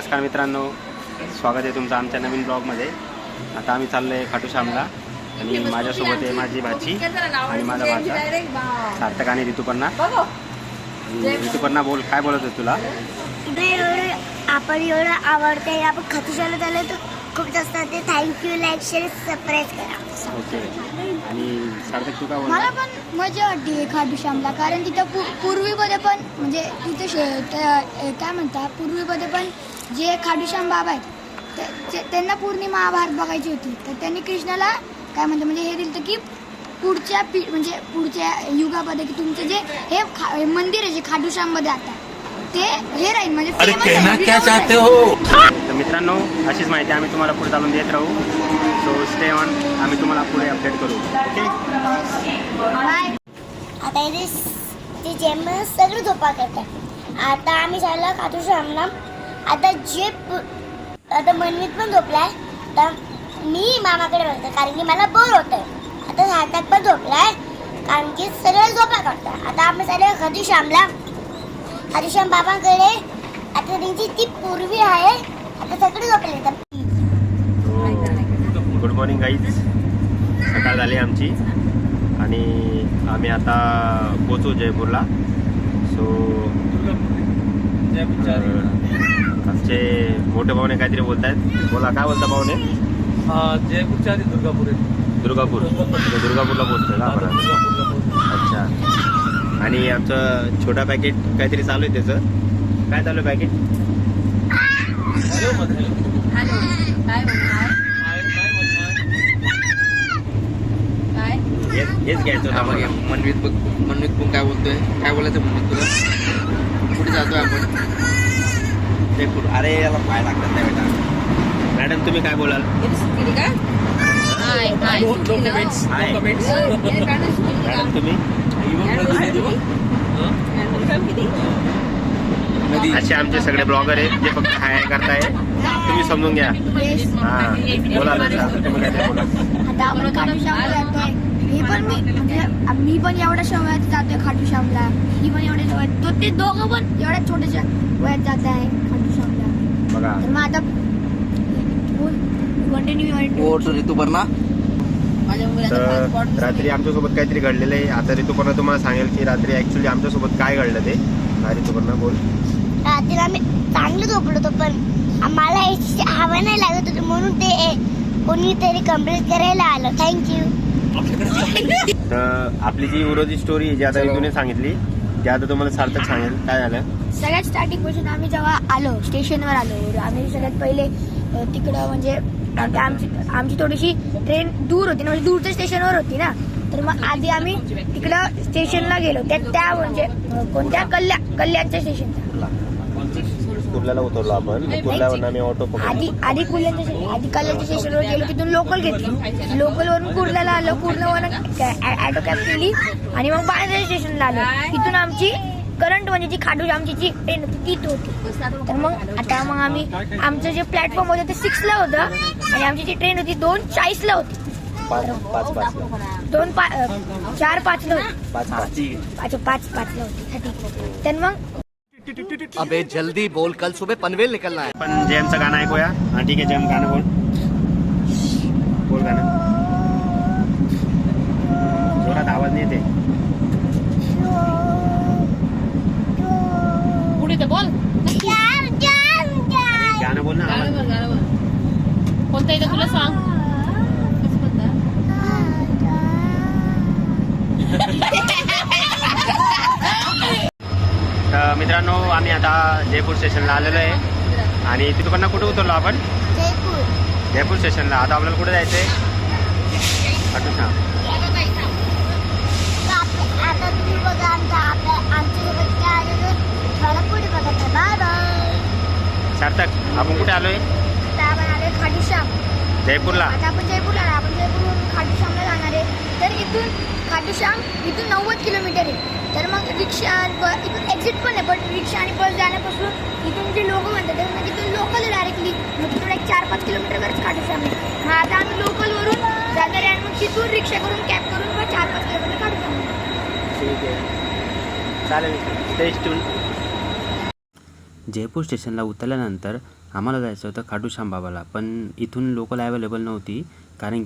नमस्कार मित्रांनो, स्वागत आहे तुमचं आमच्या नवीन ब्लॉगमध्ये. आता आम्ही चाललो आहे खाटू श्यामला आणि माझ्यासोबत आहे माझी भाची आणि माझा भाचा सार्थक आणि ऋतुपर्णा. ऋतुपर्णा बोल, काय बोलत होत तुला? आपण एवढं आवडते आपण खाटू श्यामला चाललो तर खूप जास्त ते थँक्यू, लाईक, शेअर, सबस्क्राईब करा. ओके. आणि सार्थक तू काय मला बोलला? पण मजा वाटते खाटू श्यामला, कारण तिथं पूर्वीमध्ये पण म्हणजे तिथं काय म्हणतात, पूर्वीमध्ये पण जे खाटू श्याम बाबा आहेत त्यांना पूर्ण महाभारत बघायची होती, तर त्यांनी कृष्णाला काय म्हणतात म्हणजे हे दिलं की पुढच्या युगामध्ये की तुमचं जे हे मंदिर आहे जे खाटू श्याममध्ये आता ते हे राहील म्हणजे तर मित्रांनो, अशीच माहिती आम्ही तुम्हाला पुढे चालून देत राहू. सो स्टे ऑन, आम्ही तुम्हाला पुढे अपडेट करू. ओके. आता इथे ते जेम सगळं झोपा करतात. आता आम्ही चाललो खाटू श्यामला. आता मनवीत पण झोपलाय, तर मी मामाकडे बघते कारण की मला बोर होतंय. आता सार्थक पण झोपलाय कारण की सगळं झोपा करतात. आता आम्ही चाललो खाटू श्यामला, खाटू श्याम बाबांकडे. आता त्यांची ती पूर्वी आहे, आता सगळे झोपले. गुड मॉर्निंग गाईज, सकाळ झाली आमची आणि आम्ही आता पोचू जयपूरला. सो आमचे मोठे भाऊने काहीतरी बोलत आहेत. बोला, काय बोलता भाऊने? जयपूरच्या आधी दुर्गापूर आहे. दुर्गापूर. दुर्गापूरला पोचतोय का आपण? अच्छा. आणि आमचं छोटा पॅकेट काहीतरी चालू आहे. त्याचं काय चालू आहे पॅकेट? हेच घ्यायचं होतं आम्हाला. मनवीत पण काय बोलतोय, काय बोलायचं मनवीत तुला? कुठे जातोय आपण? जयपूर. अरे याला पाय लागतात नाही बेटा. मॅडम तुम्ही काय बोलाल? हाय मॅडम, तुम्ही असे आमचे सगळे ब्लॉगर आहेत जे फक्त हाय करताय. तुम्ही समजून घ्या. हा बोला ना, तुम्ही काय बोला. आता आपण खाटू श्यामला जातोय. मी पण एवढ्या वयात जातोय खाटू श्यामला, ही पण एवढ्या वयात, ते दोघं पण एवढ्या छोट्याशा वयात जात आहे खाटू श्यामला. बघा, तर मग आता कंटिन्यू ऋतुपर्णा. तर रात्री आमच्यासोबत काहीतरी घडलेलं आहे. आता ऋतुपर्णा तुम्हाला सांगेल की रात्री ऍक्च्युली आमच्यासोबत काय घडलं ते. ऋतुपर्णा बोल. रात्री आम्ही चांगलं झोपलो होतो, पण आम्हाला याची हवा नाही लागत होती, म्हणून ते कोणीतरी कंप्लीट करायला आलं. थँक्यू. तर आपली जी उरोजी स्टोरी जी आता ऋतूने सांगितली ती आता तुम्हाला सार्थक सांगेल. काय झालं? सगळ्यात स्टार्टिंग पासून आम्ही जेव्हा आलो स्टेशनवर आलो, आम्ही सगळ्यात पहिले तिकडं म्हणजे आमची थोडीशी ट्रेन दूर होती ना, म्हणजे दूरच्या स्टेशनवर होती ना, तर मग आधी आम्ही तिकडं स्टेशनला गेलो. त्या म्हणजे कोणत्या कल्याणच्या स्टेशनला कुर्ल्याला उतरलो आपण. कुर्ल्यावरून आम्ही ऑटो पकडलो. आधी कल्याणच्या स्टेशनवर गेलो, तिथून लोकल घेतली. लोकलवरून कुर्ल्याला आलो, कुर्ल्यावरून ऑटो कॅब केली आणि मग बांद्रा स्टेशनला आलो. तिथून आमची करंट म्हणजे जी खाटू श्यामची जी ट्रेन होती ती होती. तर मग आम्ही आमचं जे प्लॅटफॉर्म होतं ते 6ला होतं आणि आमची जी ट्रेन होती 2:40ला होती. 4:05ला होती. 5:05ला होती. तर मग अबे जल्दी बोल, कल सुबह पनवेल निकलना है. पण जेमचं गाणं ऐकूया. हा ठीक आहे, जेम गाणं बोल गाणं. जोरात आवाज नाही येते. बोल गाणं बोल ना. कोणतं येतं तुला सांग. तर मित्रांनो, आम्ही आता जयपूर स्टेशनला आलेलो आहे आणि तिथं कुठे उतरलो आपण? जयपूर स्टेशनला. आता आपल्याला कुठे जायचंय? खाटू श्याम. आता तुम्ही बघा आमच्यासोबत काय आलेलं मला पुढे बघायचं. Bye bye. सार्थक, आपण कुठे आलोय? आपण आले खाटू श्याम जयपूरला. आता आपण जयपूरला खाटू श्यामला जाणार आहे. तर इथून खाटू श्याम 90 किलोमीटर आहे. तर मग रिक्षा इथून एक्झिट पण आहे, पण रिक्षा आणि बस जाण्यापासून इथून जे लोक म्हणतात तर मग इथून लोकल डायरेक्टली मग तिथून 4-5 किलोमीटरवरच खाटू श्याम आहे. मग आता आम्ही लोकलवरून जाणार आहे आणि मग तिथून रिक्षा करून कॅब करून मग 4-5 किलोमीटर खाटू श्याम. ठीक आहे, चालेल. Stay tune. जयपूर स्टेशनला उतरल्यानंतर आम्हाला जायचं होतं खाटूश्याम बाबाला, पण इथून लोकल अवेलेबल नव्हती कारण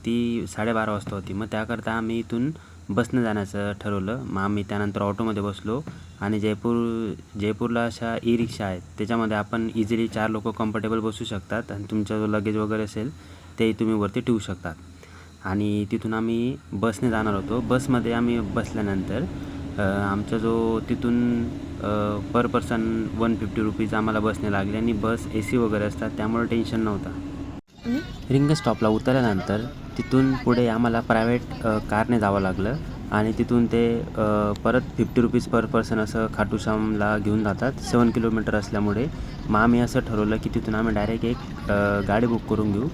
ती 12:30 वाजता होती. मग त्याकरता आम्ही इथून बसनं जाण्याचं ठरवलं. मग आम्ही त्यानंतर ऑटोमध्ये बसलो आणि जयपूरला अशा ई रिक्षा आहेत, त्याच्यामध्ये आपण इझिली 4 लोक कम्फर्टेबल बसू शकतात आणि तुमचा जो लगेज वगैरे असेल ते तुम्ही वरती ठेवू शकतात. आणि तिथून आम्ही बसने जाणार होतो. बसमध्ये आम्ही बसल्यानंतर आमचा जो तिथून पर पर्सन 150 रुपीज आम्हाला बसने लागले आणि बस AC वगैरे असतात त्यामुळे टेन्शन नव्हता. रिंग स्टॉपला उतरल्यानंतर तिथून पुढे आम्हाला प्रायव्हेट कारने जावं लागलं आणि तिथून ते परत 50 रुपीज पर पर्सन असं खाटूश्यामला घेऊन जातात. 7 किलोमीटर असल्यामुळे मग आम्ही असं ठरवलं की तिथून आम्ही डायरेक्ट एक गाडी बुक करून घेऊ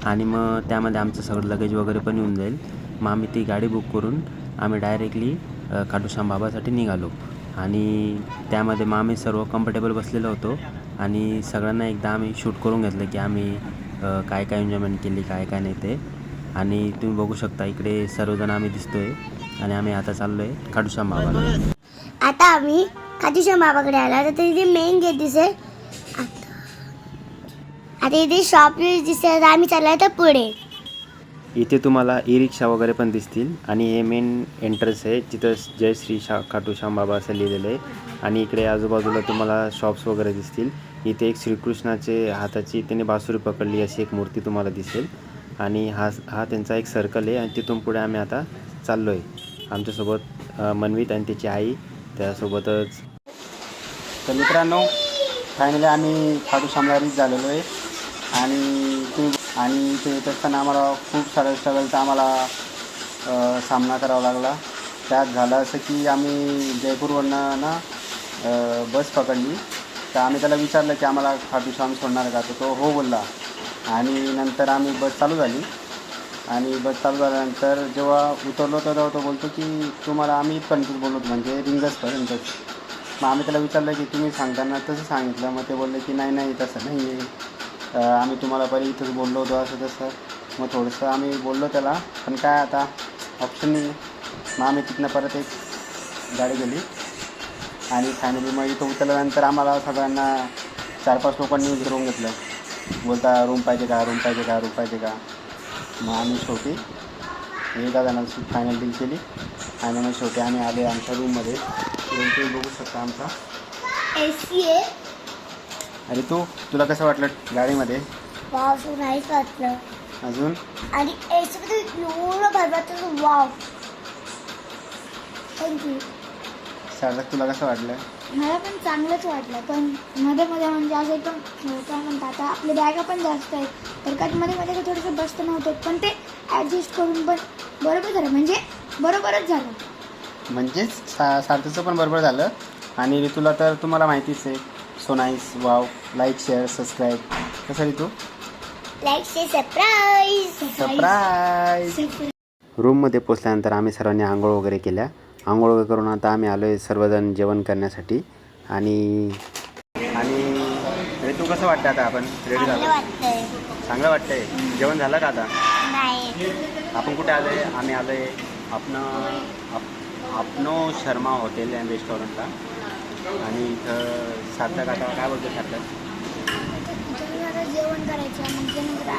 आणि मग त्यामध्ये आमचं सगळं लगेज वगैरे पण येऊन जाईल. मग आम्ही ती गाडी बुक करून आम्ही डायरेक्टली खाटूश्याम बाबासाठी निघालो आणि त्यामध्ये मग आम्ही सर्व कम्फर्टेबल बसलेलो होतो आणि सगळ्यांना एकदा आम्ही शूट करून घेतलं की आम्ही काय काय एन्जॉयमेंट केली, काय काय नाही ते. आणि तुम्ही बघू शकता इकडे सर्वजण आम्ही दिसतोय आणि आम्ही आता चाललो आहे खाटूश्याम बाबाला. आता आम्ही खाटूश्याम बाबाकडे आला तर इथे मेन गेट दिसेल. आता इथे शॉप दिसेल. आम्ही चाललो तर पुढे. इथे तुम्हाला ई रिक्षा वगैरे पण दिसतील आणि हे मेन एंट्रन्स आहे जिथं जय श्री खाटूश्याम बाबा असं लिहिलेलं आहे. आणि इकडे आजूबाजूला तुम्हाला शॉप्स वगैरे दिसतील. इथे एक श्रीकृष्णाचे हाताची त्याने बासुरी पकडली अशी एक मूर्ती तुम्हाला दिसेल आणि हा त्यांचा एक सर्कल आहे आणि तिथून पुढे आम्ही आता चाललो आहे. आमच्यासोबत मनवीत आणि त्याची आई त्यासोबतच. तर मित्रांनो, फायनली आम्ही खाटूश्यामला रीच झालेलो आहे आणि इथे येत असताना आम्हाला खूप साऱ्या स्ट्रगलचा आम्हाला सामना करावा लागला. त्यात झालं असं की आम्ही जयपूरवरनं ना बस पकडली. तर आम्ही त्याला विचारलं की आम्हाला खाटूश्याम सोडणार का, तर तो हो बोलला. आणि नंतर आम्ही बस चालू झाली आणि बस चालू झाल्यानंतर जेव्हा उतरलो तेव्हा तो बोलतो की तुम्हाला आम्ही इथपर्यंत बोललो म्हणजे रिंगसपर्यंतच. मग आम्ही त्याला विचारलं की तुम्ही सांगताना तसं सांगितलं. मग ते बोलले की नाही तसं नाही आहे, आम्ही तुम्हाला पहिले इथंच बोललो होतो असं तसं. मग थोडंसं आम्ही बोललो त्याला, पण काय आता ऑप्शन नाही. मग आम्ही तिथनं परत एक गाडी गेली आणि फायनली मग इथं उतरल्यानंतर आम्हाला सगळ्यांना 4-5 लोकांनी घेऊन घेतलं. बोलता रूम पाहिजे का. मग आम्ही शेवटी एका जणांची सीट फायनल डील केली आणि मग शेवटी आम्ही आले आमच्या रूममध्ये. तुम्ही बघू शकता आमचा AC आहे. अरे तुला कसं वाटलं गाडीमध्ये? वाव, सो नाईस वाटलं. अजून आणि AC मध्ये एवढं भरभरतं. Wow, thank you. सार्थक, तुला कसं वाटलं? मला पण चांगलंच वाटलं, पण मध्ये म्हणजे असं एकदम काय म्हणतात आता आपल्या बॅगा पण जास्त आहेत तर का मध्ये थोडंसं बसतं नव्हतं, पण ते ॲडजस्ट करून पण बरोबर झालं. म्हणजे बरोबरच झालं. म्हणजेच सार्थकचं पण बरोबर झालं. आणि ऋतूला तर तुम्हाला माहितीच आहे. So nice, wow. Like, share, subscribe. कसं ऋतू? Like, share, surprise. रूममध्ये पोचल्यानंतर आम्ही सर्वांनी आंघोळ वगैरे केल्या. आंघोळ वगैरे करून आता आम्ही आलो आहे सर्वजण जेवण करण्यासाठी. आणि ऋतू कसं वाटतं आता आपण रेडी झालो? वाटतंय. चांगलं वाटतंय. जेवण झालं का आता? नाही. आपण कुठे आलो आहे? आम्ही आलो आहे अपनो शर्मा हॉटेल अँड रेस्टॉरंटला. आणि इथं सार्थक आता काय बोलतो सार्थक? जेवण करायचं मग त्यानंतर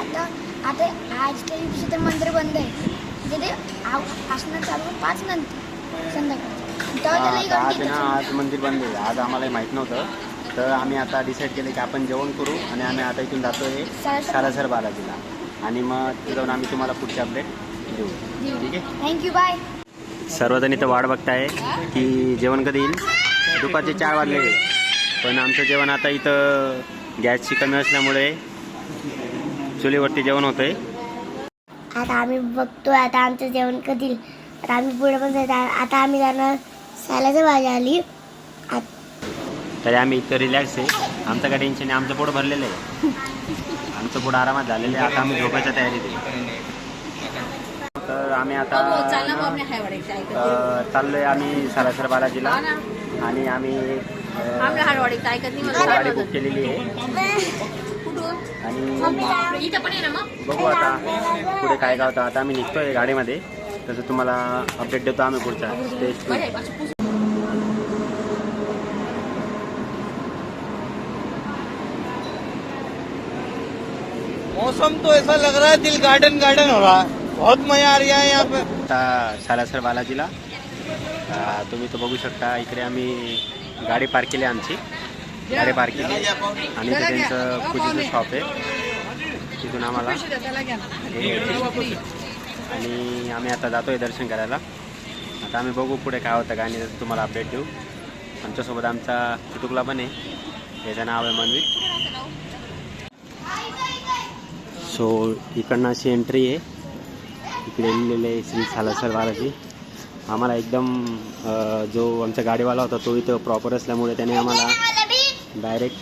आता आजच्या दिवशी तर मंदिर बंद आहे. म्हणजे ते असणार चालू 5 नंतर संध्याकाळी. आज मंदिर बंद आहे. आज आम्हाला माहीत नव्हतं. तर आम्ही आता डिसाईड केलं की आपण जेवण करू आणि आम्ही आता इथून जातो आहे सालासर बालाजीला. आणि मग तिथे जाऊन आम्ही तुम्हाला पुढची अपडेट देऊ. ठीक आहे, थँक्यू, बाय. सर्वजण इथं वाट बघताय की जेवण कधी येईल. दुपारचे 4 वाजले, पण आमचं जेवण आता इथं गॅसची कमी असल्यामुळे चुलीवरती जेवण होतं आहे. आता आम्ही बघतोय आता आमचं जेवण कधी. आता आम्ही पुढे पण जायचं. आता आम्ही जाणार सालासर भाजी आली. तरी आम्ही इतकं रिलॅक्स आहे. आमचं काय टेन्शन आहे. आमचं पोट भरलेलं आहे. आमचं पोट आरामात झालेलं आहे. आता आम्ही झोपायच्या तयारीत आहे. तर आम्ही आता चाललो आहे आम्ही सालासर बालाजीला. आणि आम्ही गाडी बुक केलेली आहे. आणि बघू आता पुढे काय होतं. आता आम्ही निघतोय गाडीमध्ये, तसं तुम्हाला अपडेट देतो आम्ही पुढचा स्टेज. मौसम तो ऐसा लग रहा है दिल गार्डन गार्डन हो रहा है, बहुत मजा आ रहा है यहाँ पे। आता सालासर बालाजीला तुम्ही तो बघू शकता. इकडे आम्ही गाडी पार्क केली, आमची गाडी पार्क केली आणि इथे त्यांचं पूजेचं शॉप आहे. तिथून आम्हाला हे घ्यायचे आणि आम्ही आता जातो आहे दर्शन करायला. आता आम्ही बघू पुढे काय होतं काय नाही, तुम्हाला अपडेट देऊ. आमच्यासोबत आमचा चितुकला पण आहे, त्याचं नाव आहे मनवीत. सो इकडनं अशी एंट्री आहे. इकडे लिहिलेलं आहे श्री सालासर बालाजी. आम्हाला एकदम जो आमचा गाडीवाला होता तो इथं प्रॉपर असल्यामुळे त्याने आम्हाला डायरेक्ट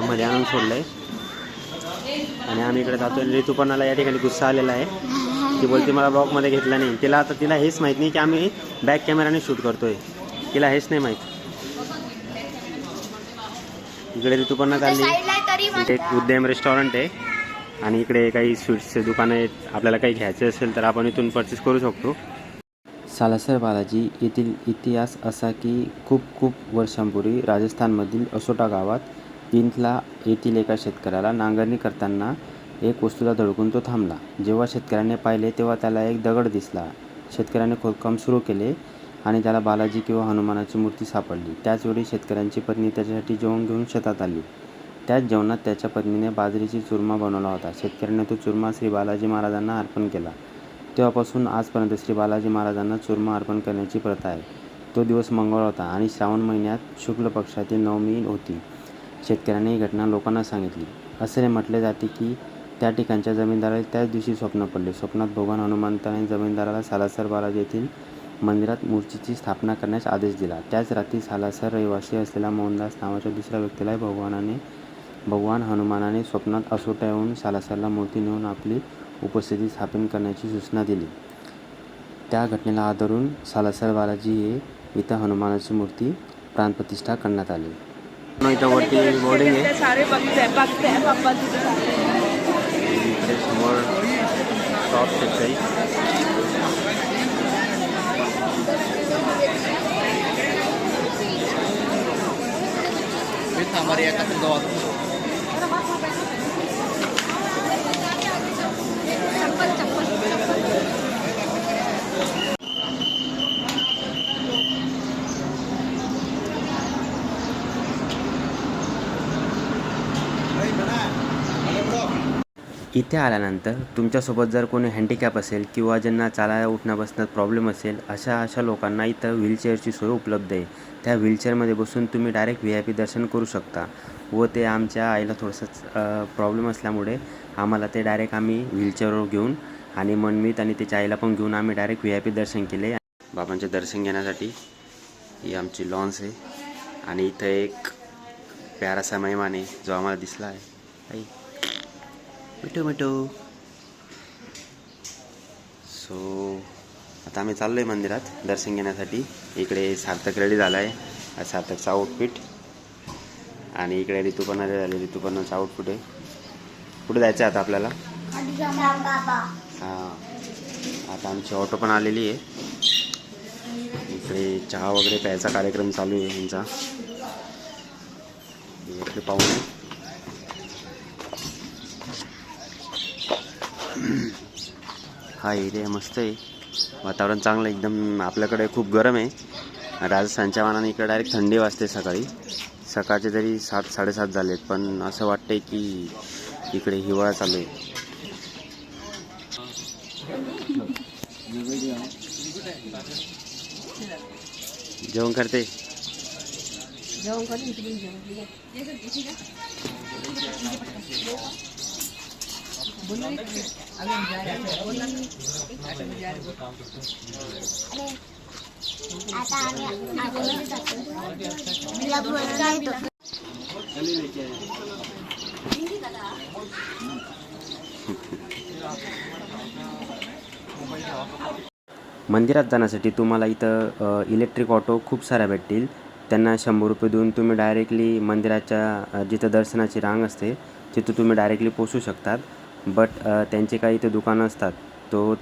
मध्ये आणून सोडलं आहे. आणि आम्ही इकडे जातो. ऋतुपर्णाला या ठिकाणी गुस्सा आलेला आहे. ती बोलते मला ब्लॉगमध्ये घेतला नाही. तिला हेच माहीत नाही की आम्ही बॅक कॅमेराने शूट करतोय. तिला हेच नाही माहीत. इकडे ऋतुपर्णा चालली. इथे एक उद्यम रेस्टॉरंट आहे आणि इकडे काही स्वीट्सचे दुकानं आहेत. आपल्याला काही घ्यायचे असेल तर आपण इथून परचेस करू शकतो. सालासर बालाजी येथील इतिहास असा की खूप वर्षांपूर्वी राजस्थानमधील असोटा गावात पिंथला येथील एका शेतकऱ्याला नांगरणी करताना एक वस्तूला धडकून तो थांबला. जेव्हा शेतकऱ्याने पाहिले तेव्हा त्याला एक दगड दिसला. शेतकऱ्याने खोदकाम सुरू केले आणि त्याला बालाजी किंवा हनुमानाची मूर्ती सापडली. त्याचवेळी शेतकऱ्यांची पत्नी त्याच्यासाठी जेवण घेऊन शेतात आली. त्याच जेवणात त्याच्या पत्नीने बाजरीची चुरमा बनवला होता. शेतकऱ्याने तो चुरमा श्री बालाजी महाराजांना अर्पण केला. तेव्हापासून आजपर्यंत श्री बालाजी महाराजांना चुरमा अर्पण करण्याची प्रथा आहे. तो दिवस मंगळवार होता आणि श्रावण महिन्यात शुक्ल पक्षातील नवमी होती. शेतकऱ्याने ही घटना लोकांना सांगितली. असे म्हटले जाते की त्या ठिकाणच्या जमीनदाराला त्याच दिवशी स्वप्न पडले. स्वप्नात भगवान हनुमंताने जमीनदाराला सालासर बालाजी येथील मंदिरात मूर्तीची स्थापना करण्यास आदेश दिला. त्याच रात्री सालासर रहिवासी असलेल्या मोहनदास नावाच्या दुसऱ्या व्यक्तीला भगवान हनुमानाने स्वप्नात असोटा येऊन सालासरला मूर्ती नेऊन आपली उपस्थिती स्थापन करण्याची सूचना दिली. त्या घटनेला आधारून सालासर बालाजी हे इथं हनुमानाची मूर्ती प्राणप्रतिष्ठा करण्यात आली. इथं वरती बोर्डिंग आहे. इकडे समोर शॉप्स आहेत काही. हमारे यहाँ का दवा इथे आल्यानंतर तुमच्यासोबत जर कोणी हँडिकॅप असेल किंवा ज्यांना चालायला उठणं बसण्यात प्रॉब्लेम असेल अशा लोकांना इथं व्हीलचेअरची सोय उपलब्ध आहे. त्या व्हीलचेअरमध्ये बसून तुम्ही डायरेक्ट VIP दर्शन करू शकता. व ते आमच्या आईला थोडंसं प्रॉब्लेम असल्यामुळे आम्हाला ते डायरेक्ट आम्ही व्हीलचेअरवर घेऊन आणि मनमीत आणि त्याच्या आईला पण घेऊन आम्ही डायरेक्ट VIP दर्शन केले. बाबांचे दर्शन घेण्यासाठी ही आमची लॉन्स आहे आणि इथं एक प्यारासा मेहमान आहे जो आम्हाला दिसला आहे. आई मिठू. सो आता आम्ही चाललो आहे मंदिरात दर्शन घेण्यासाठी. इकडे सार्थक रेडी झाला आहे. सार्थकचा आउटफिट आणि इकडे ऋतुपर्णा झाली. ऋतुपर्णाचं आउटफिट आहे. कुठे जायचं आहे आता आपल्याला? हां, आता आमची ऑटो पण आलेली आहे. इकडे चहा वगैरे प्यायचा कार्यक्रम चालू आहे यांचा. इकडे पाहून हा एरिया मस्त आहे. वातावरण चांगलं एकदम. आपल्याकडे खूप गरम आहे. राजस्थानच्या मानाने इकडे डायरेक्ट थंडी वाजते सकाळी. सकाळचे तरी 7-7:30 झालेत पण असं वाटतंय की इकडे हिवाळा चालू आहे. जेवण करते. आता आम्ही जातो. मंदिरात जाण्यासाठी तुम्हाला इथं इलेक्ट्रिक ऑटो खूप साऱ्या भेटतील. त्यांना 100 रुपये देऊन तुम्ही डायरेक्टली मंदिराच्या जिथं दर्शनाची रांग असते तिथं तुम्ही डायरेक्टली पोचू शकतात. बट त्यांचे काही इथं दुकानं असतात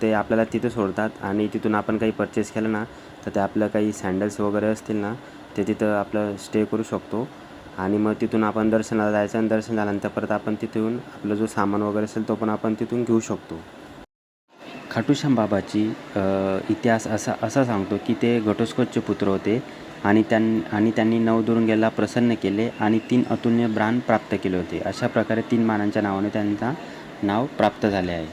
ते आपल्याला तिथं सोडतात आणि तिथून आपण काही परचेस केलं ना तर ते आपलं काही सँडल्स वगैरे असतील ना ते तिथं आपलं स्टे करू शकतो. आणि मग तिथून आपण दर्शनाला जायचं आणि दर्शन झाल्यानंतर परत आपण तिथून आपलं जो सामान वगैरे असेल तो पण आपण तिथून घेऊ शकतो. खाटूश्याम बाबाची इतिहास असा सांगतो की ते घटोत्कचचे पुत्र होते आणि त्यांनी नवदुर्गेला प्रसन्न केले आणि 3 अतुलनीय ब्राण प्राप्त केले होते. अशा प्रकारे 3 मानांच्या नावाने त्यांचा नाव प्राप्त झाले आहे.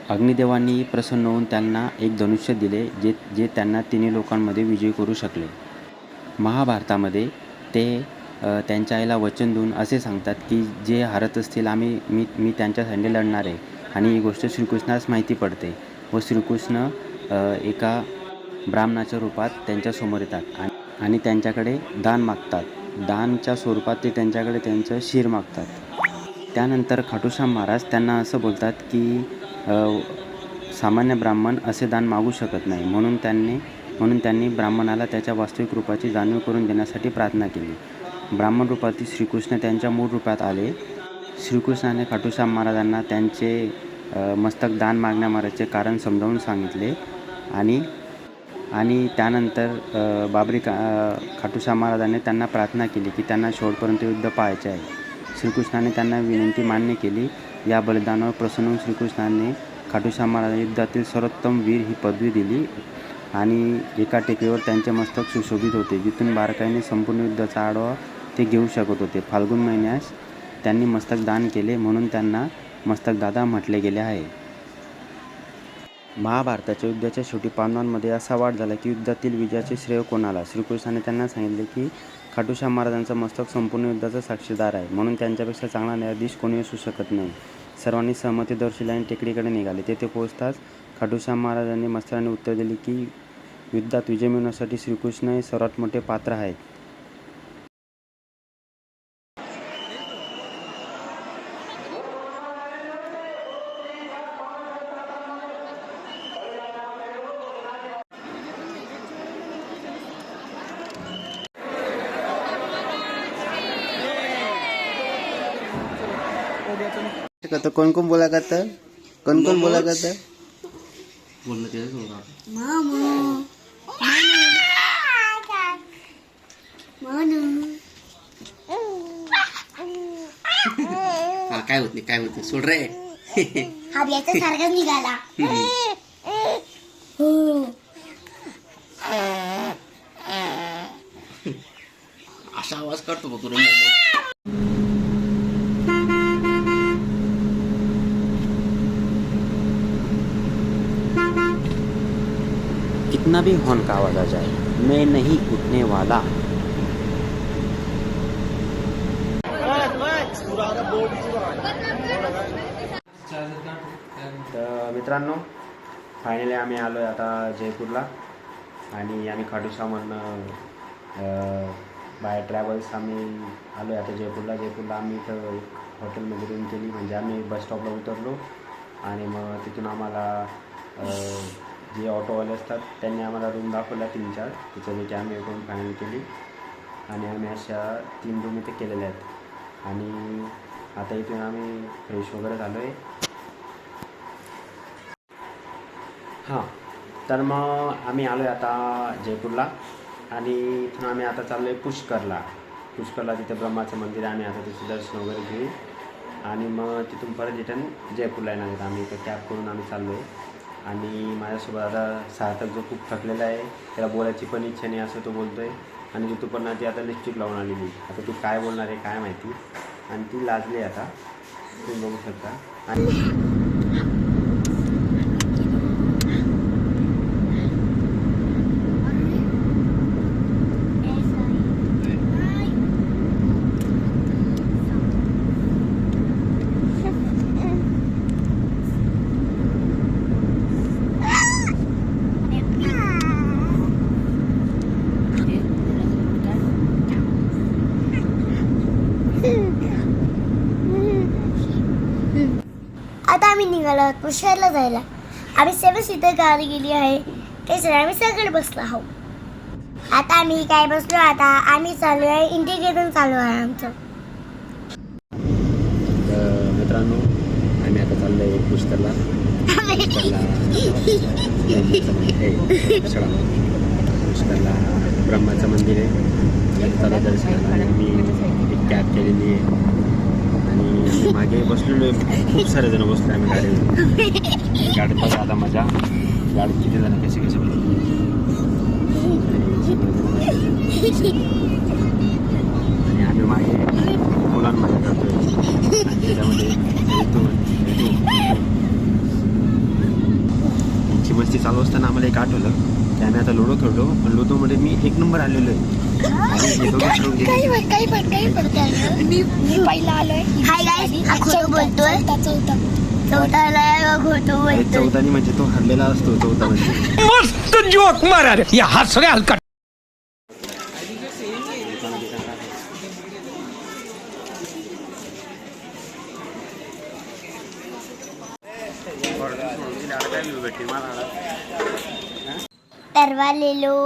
अग्निदेवांनी प्रसन्न होऊन त्यांना एक धनुष्य दिले जे त्यांना 3 लोकांमध्ये विजयी करू शकले. महाभारतामध्ये ते त्यांच्या आईला वचन देऊन असे सांगतात की जे हारत असतील मी त्यांच्यासाठी लढणार आहे. आणि ही गोष्ट श्रीकृष्णास माहिती पडते व श्रीकृष्ण एका ब्राह्मणाच्या रूपात त्यांच्यासमोर येतात आणि त्यांच्याकडे दान मागतात. दानच्या स्वरूपात ते त्यांच्याकडे त्यांचं शिर मागतात. त्यानंतर खाटूश्याम महाराज त्यांना असं बोलतात की सामान्य ब्राह्मण असे दान मागू शकत नाही. म्हणून त्यांनी ब्राह्मणाला त्याच्या वास्तविक रूपाची जाणीव करून देण्यासाठी प्रार्थना केली. ब्राह्मण रूपातील श्रीकृष्ण त्यांच्या मूळ रूपात आले. श्रीकृष्णाने खाटूश्याम महाराजांना त्यांचे मस्तक दान मागण्यामागचे कारण समजावून सांगितले आणि त्यानंतर खाटूश्याम महाराजांनी त्यांना प्रार्थना केली की त्यांना शेवटपर्यंत युद्ध पाहायचे आहे. श्रीकृष्णाने त्यांना विनंती मान्य केली. या बलिदानावर प्रसन्न होऊन श्रीकृष्णाने खाटूश्याम महाराजांना युद्धातील सर्वोत्तम वीर ही पदवी दिली आणि एका टेकडीवर त्यांचे मस्तक सुशोभित होते, जिथून बारकाईने संपूर्ण युद्धाचा आढावा ते घेऊ शकत होते. फाल्गुन महिन्यास त्यांनी मस्तक दान केले म्हणून त्यांना मस्तकदादा म्हटले गेले आहे. महाभारताच्या युद्धाच्या शेवटी पांडवांमध्ये असा वाद झाला की युद्धातील विजयाचे श्रेय कोणाला. श्रीकृष्णाने त्यांना सांगितले की खाटूश्याम महाराजांचं मस्तक संपूर्ण युद्धाचा साक्षीदार आहे, म्हणून त्यांच्यापेक्षा चांगला न्यायाधीश कोणी असू शकत नाही. सर्वांनी सहमती दर्शवली आणि टेकडीकडे निघाले. तेथे पोहोचताच खाटूश्याम महाराजांनी मस्तकाने उत्तर दिले की युद्धात विजय मिळवण्यासाठी श्रीकृष्ण हे सर्वात मोठे पात्र आहेत. कौन कौन बोला करता कौन बोला करता बोलणं तेच होतं. काय होत नाही सोड रे. हा याचा सारखाच निघाला. असा आवाज करतो बघ तुला मोमो. कितना भी हॉर्न का आवाज आ जाए मैं नहीं उठने वाला. तर मित्रांनो, फायनली आम्ही आलो आहे आता जयपूरला आणि आम्ही खाटूश्यामवरनं बाय ट्रॅव्हल्स आम्ही आलो आहे आता जयपूरला आम्ही इथं हॉटेलमध्ये रूम केली. म्हणजे आम्ही बस स्टॉपला उतरलो आणि मग तिथून आम्हाला जे ऑटोवाले असतात त्यांनी आम्हाला रूम दाखवल्या 3-4. त्याच्यापैकी आम्ही रूम फायनल केली आणि आम्ही अशा 3 रूम इथे केलेल्या आहेत. आणि आता इथून आम्ही फ्रेश वगैरे झालो आहे. हां, तर मग आम्ही आलो आहे आता जयपूरला आणि इथून आम्ही आता चाललो आहे पुष्करला. तिथे ब्रह्माचं मंदिर आहे. आम्ही आता तिथे दर्शन वगैरे घेऊ आणि मग तिथून परत रिटर्न जयपूरला येणार आहेत. आम्ही इथं कॅब करून आम्ही चाललो आहे आणि माझ्यासोबत आता सार्थक जो खूप थकलेला आहे, त्याला बोलायची पण इच्छा नाही असं तो बोलतो आहे. आणि ऋतुपर्णा ती आता लिपस्टिक लावून आलेली. आता ती काय बोलणार आहे काय माहिती, आणि ती लाजली आता, तुम्ही बघू शकता. आणि आता आम्ही निघालो आहोत पुष्करला जायला. आम्ही 7 सीटर गाडी गेली आहे. त्याच्यात आम्ही सगळे बसलो आहोत. आता आम्ही काय बसलो, आता आम्ही चालू आहे इंटिग्रेशन चालू आहे आमचं. मित्रांनो, आम्ही आता चाललो आहे पुष्करला ब्रह्माचं मंदिर आहे. त्याला दर्शन आणि मी एक कॅब आम्ही बसलेलो आहे, खूप सारे जण बसले आम्ही गाडीवर. गाडीत बघा आता मजा, गाडीत किती जण कसे कसे बसले. आणि आम्ही मागे मुलांमध्ये करतोय आणि त्याच्यामध्ये यांची मस्ती चालू असताना आम्हाला एक आठवलं की आम्ही आता लुडो खेळतो, पण लुडोमध्ये मी 1 नंबर आलेलो आहे आणि हे दोघे खेळून गेले. मी पहिला आलोय. हाय गाईस, हा खोटं बोलतोय. चौथाला खोटं अरे बोलतोय. चौथानी म्हणजे तो हरलेला असतो, चौथा म्हणजे. मस्त जोक मारा रे या हंस रहे हलका. तरवा ले लो,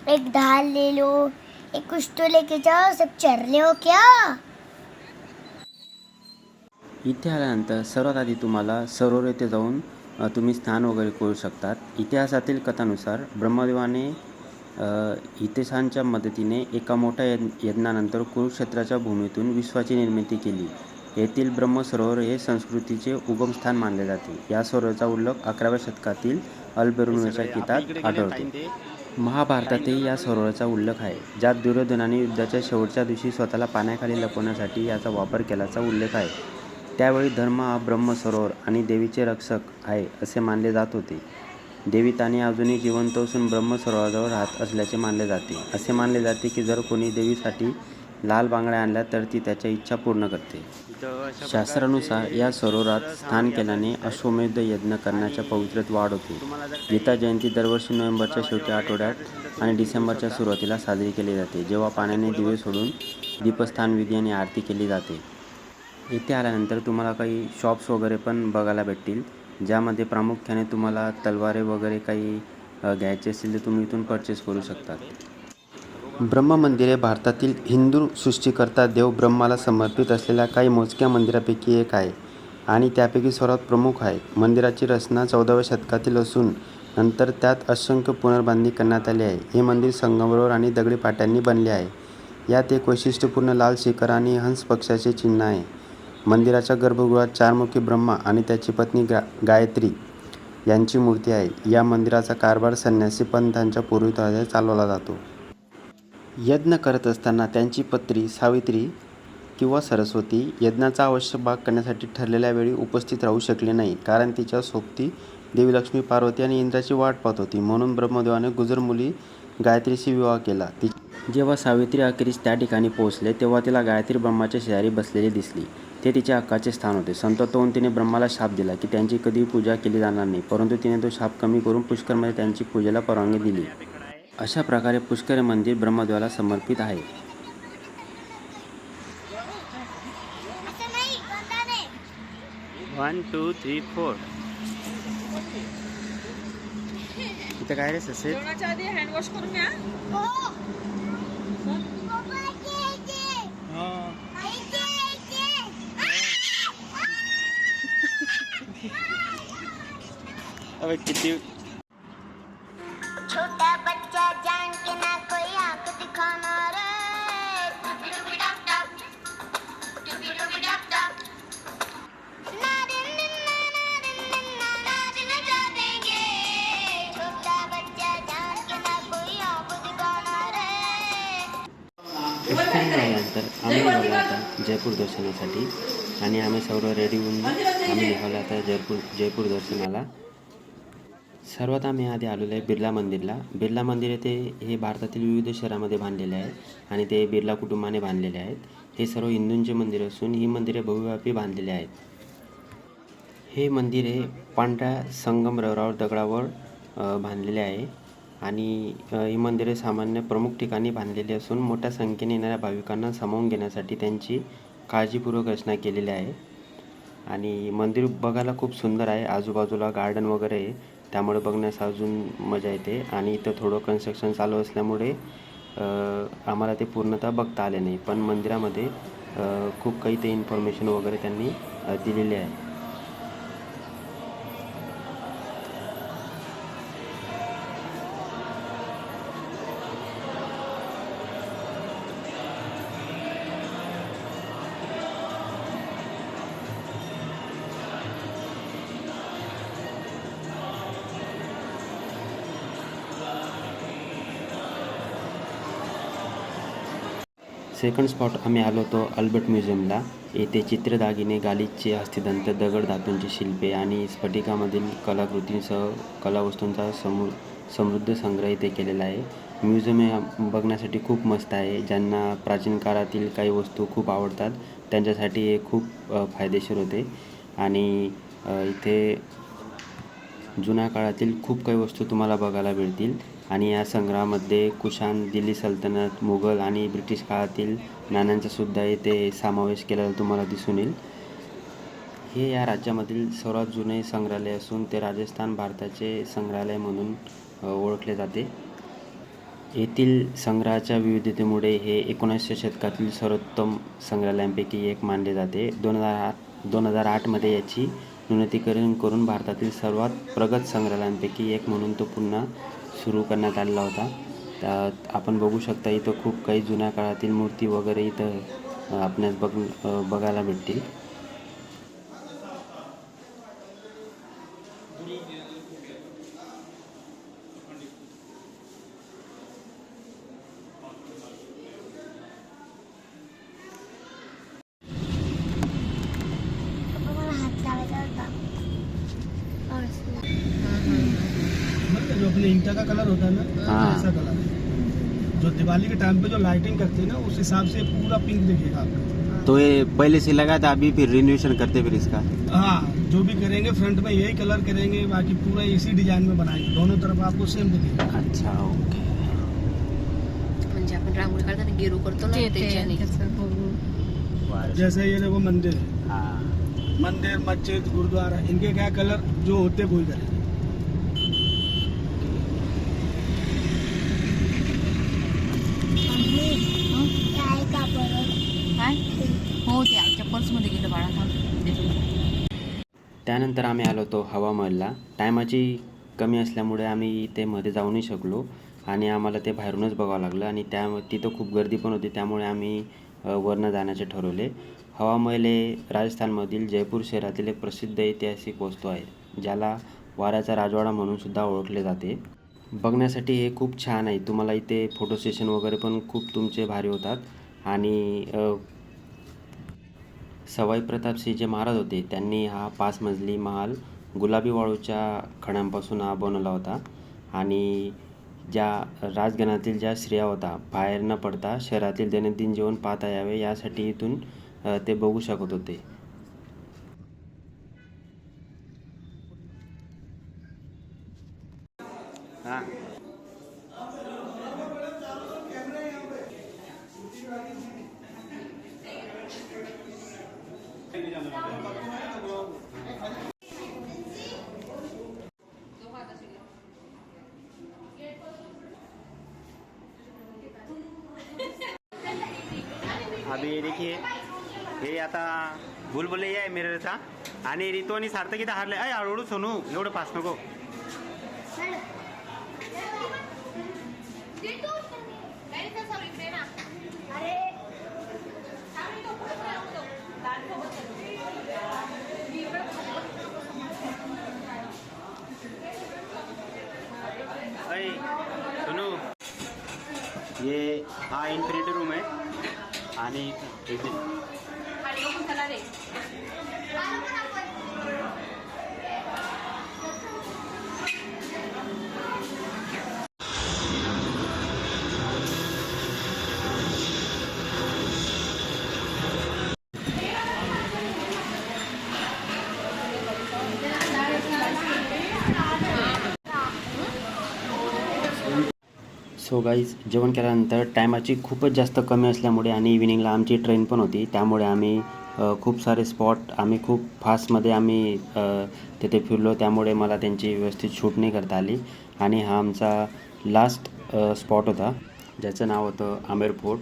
एक ढाल ले लो, एक कुछ तो लेके जाओ, सब चरले हो क्या? इथे आल्यानंतर सर्वात आधी तुम्हाला सरोवर येथे जाऊन तुम्ही स्नान वगैरे करू शकतात. इतिहासातील कथानुसार ब्रह्मदेवाने हितेशांच्या मदतीने एका मोठ्या यज्ञानंतर कुरुक्षेत्राच्या भूमीतून विश्वाची निर्मिती केली. येथील ब्रह्मसरोवर हे संस्कृतीचे उगमस्थान मानले जाते. या सरोवराचा उल्लेख 11व्या शतकातील अल्बेरुनीच्या गीतात आढळतो. महाभारतातही या सरोवराचा उल्लेख आहे, ज्यात दुर्योधनाने युद्धाच्या शेवटच्या दिवशी स्वतःला पाण्याखाली लपवण्यासाठी याचा वापर केल्याचा उल्लेख आहे. त्यावेळी धर्म हा ब्रह्मसरोवर आणि देवीचे रक्षक आहे असे मानले जात होते. देवी तानी अजूनही जिवंत असून ब्रह्मसरोवराजवळ राहत असल्याचे मानले जाते. असे मानले जाते की जर कोणी देवीसाठी लाल बांगड्या आणल्या तर ती त्याच्या इच्छा पूर्ण करते. शास्त्रानुसार या सरोवरात स्नान केल्याने अश्वमेध यज्ञ करण्याच्या पवित्रतेत वाढ होते. गीता जयंती दरवर्षी नोव्हेंबरच्या शेवटी आठवड्यात आणि डिसेंबरच्या सुरुवातीला साजरी केली जाते, जेव्हा पाण्याने दिवे सोडून दीपस्थान विधी आणि आरती केली जाते. इथे आल्यानंतर तुम्हाला काही शॉप्स वगैरे पण बघायला भेटतील, ज्यामध्ये प्रामुख्याने तुम्हाला तलवारे वगैरे काही घ्यायचे असतील तर तुम्ही इथून परचेस करू शकतात. ब्रह्ममंदिर हे भारतातील हिंदू सृष्टीकर्ता देव ब्रह्माला समर्पित असलेल्या काही मोजक्या मंदिरापैकी एक आहे आणि त्यापैकी सर्वात प्रमुख आहे. मंदिराची रचना 14व्या शतकातील असून नंतर त्यात असंख्य पुनर्बांधणी करण्यात आली आहे. हे मंदिर संगमरवर आणि दगडी पाट्यांनी बनले आहे. यात एक वैशिष्ट्यपूर्ण लाल शिखर आणि हंस पक्षाचे चिन्ह आहे. मंदिराच्या गर्भगृहात 4 मुखी ब्रह्मा आणि त्याची पत्नी गायत्री यांची मूर्ती आहे. या मंदिराचा कारभार संन्यासी पंथांच्या पूर्वजांद्वारे चालवला जातो. यज्ञ करत असताना त्यांची पत्नी सावित्री किंवा सरस्वती यज्ञाचा आवश्यक भाग करण्यासाठी ठरलेल्या वेळी उपस्थित राहू शकली नाही, कारण तिच्या सोबती देवी लक्ष्मी, पार्वती आणि इंद्राची वाट पाहत होती. म्हणून ब्रह्मदेवाने गुजर मुली गायत्रीशी विवाह केला. जेव्हा सावित्री अखेरीस त्या ठिकाणी पोहोचले तेव्हा तिला गायत्री ब्रह्माच्या शेजारी बसलेली दिसली. ते तिच्या हक्काचे स्थान होते. संतप्त होऊन तिने ब्रह्माला शाप दिला की त्यांची कधीही पूजा केली जाणार नाही, परंतु तिने तो शाप कमी करून पुष्करमध्ये त्यांची पूजेला परवानगी दिली. अशा प्रकारे पुष्कर हे मंदिर ब्रह्मदेवाला समर्पित आहे. असं नाही, कोणता नाही. 1 2 3 4 इथं काय रे ससे? जेवणाच्या आधी हँडवॉश करून घ्या. हो. पप्पा इथे. अबे किती छोटा बच्चा जान के ना कोई आंख दिखाना रे. झाल्यानंतर आम्ही निघालो आता जयपूर दर्शनासाठी आणि आम्ही सर्व रेडी होऊन आम्ही निघालो आता जयपूर दर्शनाला. सर्वात आम्ही आधी आलेलो आहे बिर्ला मंदिरला. बिर्ला मंदिर येथे हे भारतातील विविध शहरामध्ये बांधलेले आहे आणि ते बिर्ला कुटुंबाने बांधलेले आहेत. हे सर्व हिंदूंचे मंदिर असून ही मंदिरे बहुव्यापी बांधलेली आहेत. हे मंदिर हे पांढऱ्या संगमरवरावर दगडावर बांधलेले आहे आणि ही मंदिरे सामान्य प्रमुख ठिकाणी बांधलेली असून मोठ्या संख्येने येणाऱ्या भाविकांना सामावून घेण्यासाठी त्यांची काळजीपूर्वक रचना केलेली आहे. आणि मंदिर बघायला खूप सुंदर आहे. आजूबाजूला गार्डन वगैरे आहे, त्यामुळे बघण्यास अजून मजा येते. आणि इथं थोडं कन्स्ट्रक्शन चालू असल्यामुळे आम्हाला ते पूर्णतः बघता आले नाही, पण मंदिरामध्ये खूप काही ते इन्फॉर्मेशन वगैरे त्यांनी दिलेली आहे. सेकंड स्पॉट आम्ही आलो होतो अल्बर्ट म्युझियमला. येथे चित्रदागिने, गालिचे, हस्तिदंत, दगड धातूंची शिल्पे आणि स्फटिकामधील कलाकृतींसह कलावस्तूंचा समृद्ध संग्रह इथे केलेला आहे. म्युझियम हे बघण्यासाठी खूप मस्त आहे. ज्यांना प्राचीन काळातील काही वस्तू खूप आवडतात त्यांच्यासाठी हे खूप फायदेशीर होते. आणि इथे जुन्या काळातील खूप काही वस्तू तुम्हाला बघायला मिळतील. आणि या संग्रहामध्ये कुशाण, दिल्ली सल्तनत, मुघल आणि ब्रिटिश काळातील नाण्यांचा सुद्धा इथे समावेश केलेला तुम्हाला दिसून येईल. हे या राज्यामधील सर्वात जुने संग्रहालय असून ते राजस्थान भारताचे संग्रहालय म्हणून ओळखले जाते. येथील संग्रहाच्या विविधतेमुळे हे 1900 शतकातील सर्वोत्तम संग्रहालयांपैकी एक मानले जाते. 2008मध्ये याची उन्नतीकरण करून भारतातील सर्वात प्रगत संग्रहालयांपैकी एक म्हणून तो पुन्हा सुरू करण्यात आलेला होता. त्यात आपण बघू शकता इथं खूप काही जुन्या काळातील मूर्ती वगैरे इथं आपणास बघायला भेटतील. मला हात लावायचा होता. जो अपने ईंटा का कलर होता है ना, हाँ। ऐसा कलर है। जो दिवाली के टाइम पे जो लाइटिंग करते हैं ना, उस हिसाब से पूरा पिंक दिखेगा आपको। तो ये पहले से लगा था, अभी फिर रिन्यूएशन करते फिर इसका? हाँ, जो भी करेंगे फ्रंट में यही कलर करेंगे, बाकी पूरा इसी डिजाइन में बनाएंगे, दोनों तरफ आपको सेम दिखेगा। अच्छा, ओके. म्हणजे आपण रांगोळी काढताना गेरू करतो ना त्याच्याने. जैसे ये देखो मंदिर है, हाँ. मंदिर, मस्जिद, गुरुद्वारा, इनके क्या कलर जो होते वही करेंगे। काय का बरं? काय हो ते आईच्या पर्समध्ये गेलं बाळा. त्यानंतर आम्ही आलो होतो हवा महलला. टायमाची कमी असल्यामुळे आम्ही ते मध्ये जाऊ नाही शकलो आणि आम्हाला ते बाहेरूनच बघावं लागलं. आणि तिथं खूप गर्दी पण होती, त्यामुळे आम्ही वरनं जाण्याचे ठरवले. हवा महल हे राजस्थानमधील जयपूर शहरातील एक प्रसिद्ध ऐतिहासिक वस्तू आहे, ज्याला वाऱ्याचा राजवाडा म्हणून सुद्धा ओळखले जाते. बघण्यासाठी हे खूप छान आहे. तुम्हाला इथे फोटो सेशन वगैरे पण खूप तुमचे भारी होतात. आणि सवाई प्रतापसिंह जे महाराज होते त्यांनी हा 5 मजली महाल गुलाबी वाळूच्या खड्यांपासून हा बनवला होता. आणि ज्या राजघराण्यातील ज्या स्त्रिया होत्या बाहेर न पडता शहरातील दैनंदिन जीवन पाहता यावे यासाठी इथून ते बघू शकत होते. हां. अभी देखिए हे आता भूलभुलैया आहे मिररचा. आणि रितू आणि सार्थक इथं हारले. अय हळूहळू सोनू, एवढं पास नको. अय सोनू, ये हा इन्फिनिटी रूम आहे. आणि सो गाईज, जेवण केल्यानंतर टायमाची खूपच जास्त कमी असल्यामुळे आणि इव्हिनिंगला आमची ट्रेन पण होती, त्यामुळे आम्ही खूप सारे स्पॉट खूप फास्टमध्ये आम्ही तिथे फिरलो. त्यामुळे मला त्यांची व्यवस्थित शूट नाही करता आली. आणि हा आमचा लास्ट स्पॉट होता, ज्याचं नाव होतं आमेर फोर्ट.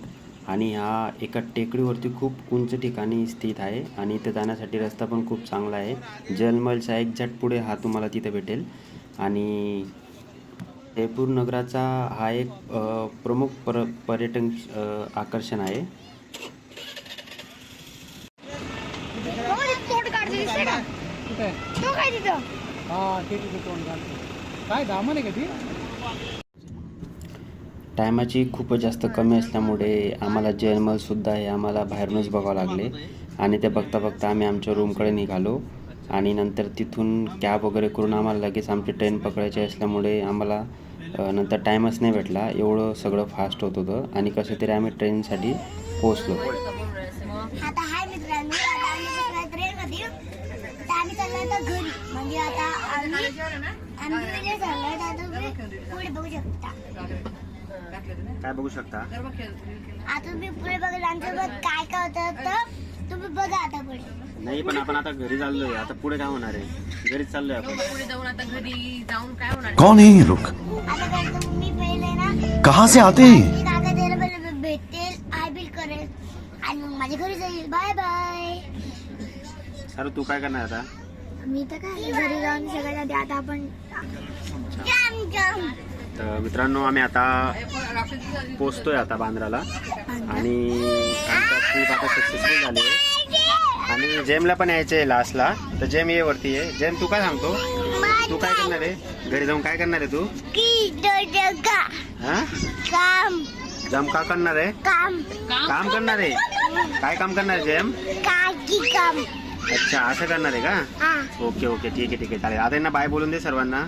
आणि हा एका टेकडीवरती खूप उंच ठिकाणी स्थित आहे आणि इथे जाण्यासाठी रस्ता पण खूप चांगला आहे. जलमहलच्या एक्झॅक्ट पुढे हा तुम्हाला तिथे भेटेल. आणि जयपूर नगराचा हा एक प्रमुख पर्यटन आकर्षण आहे. टायमाची खूपच जास्त कमी असल्यामुळे आम्हाला जयमलसुद्धा हे आम्हाला बाहेरूनच बघावं लागले आणि ते बघता बघता आम्ही आमच्या रूमकडे निघालो आणि नंतर तिथून कॅब वगैरे करून आम्हाला लगेच आमची ट्रेन पकडायची असल्यामुळे आम्हाला नंतर टाईमच नाही भेटला. एवढं सगळं फास्ट होत होतं आणि कसं तरी आम्ही ट्रेनसाठी पोचलो. आता हाय मित्रांनो, आता आम्ही बसलोय ट्रेनमध्ये. तर आम्ही चाललोय आता घरी. म्हणजे आता आम्ही वेगळे चाललोय. तर आता तुम्ही पुढे बघू शकता. काय बघू शकता? आता तुम्ही पुढे बघा आमच्यासोबत काय काय होतं तर तुम्ही बघा आता पुढे. नाही पण आपण आता घरी चाललोय. आता पुढे काय होणार आहे? घरीच चाललोय आपण. पुढे जाऊन आता घरी जाऊन काय होणार कौन है ये लोग? आता काय तर मी पहिले ना कहाँ से आते हैं? मी काका त्याला पहिले भेटेल, आय बिल करेल आणि मग माझ्या घरी जाईल. Bye bye. सर तू काय करणार आता? मी तर काय घरी जाऊन सगळ्यात आधी आता आपण जाम जाम. तर मित्रांनो आम्ही आता पोचतोय आता बांद्राला आणि आमचा ट्रिप आता सक्सेसफुल झाली आहे आणि जेमला पण यायचं आहे लास्टला. तर जेम ये वरती आहे. जेम तू काय सांगतो? तू काय करणार आहे घरी जाऊन? काय करणार आहे तू? की जगा हा काम जेम का करणार आहे? काम काम करणार आहे. काय काम करणार आहे जेम? काकी काम. अच्छा असं करणार आहे का? हा ओके ओके ठीक आहे चालेल. आता यांना बाय बोलून दे सर्वांना.